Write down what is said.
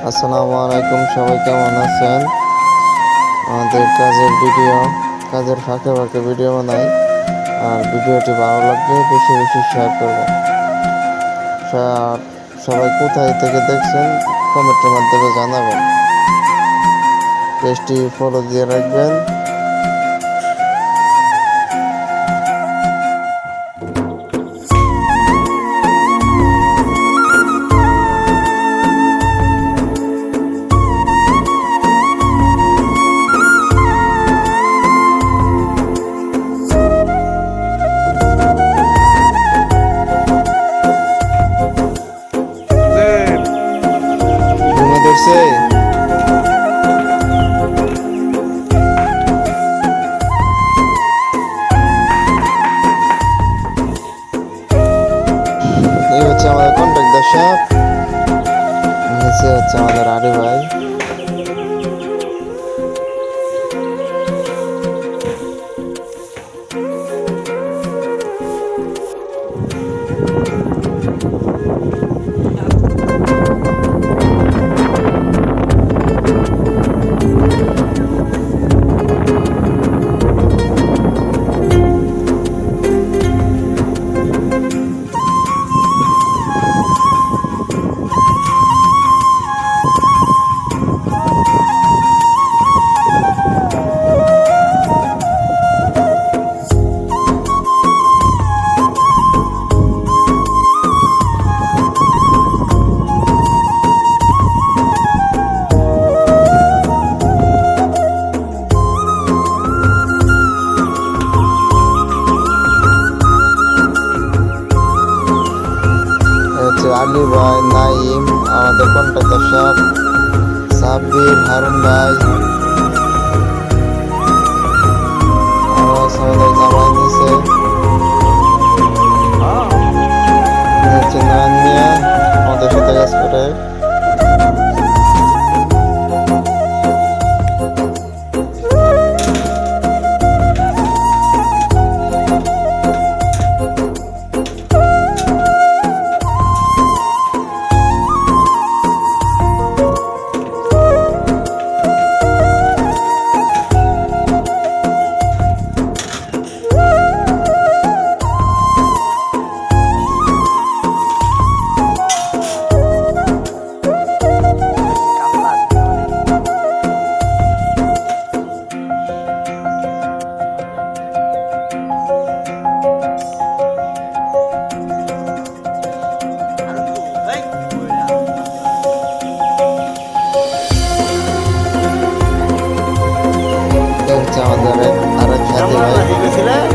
আসসালামু আলাইকুম, সবাই কেমন আছেন? আমাদের কাজের ফাঁকে ফাঁকে ভিডিও বানাই। আর ভিডিওটি ভালো লাগলে বেশি বেশি শেয়ার করবেন। আর সবাই কোথায় থেকে দেখছেন কমেন্টের মাধ্যমে জানাবেন। পেজটি ফলো দিয়ে রাখবেন। ঘুমে ধরছে? এই হচ্ছে আমাদের কন্ট্রাক্টর সাহেব, নিচে হচ্ছে আমাদের আরে ভাই। আলী ভাই, নাইম, আমাদের কন্ট্রাক্টর সাহেব, সাব্বির, হারুন ভাই, আমাদের জামাই নিচে নয়ন মিয়া আমাদের সাথে কাজ করে। আমাদের আরেক সাথী ভাই।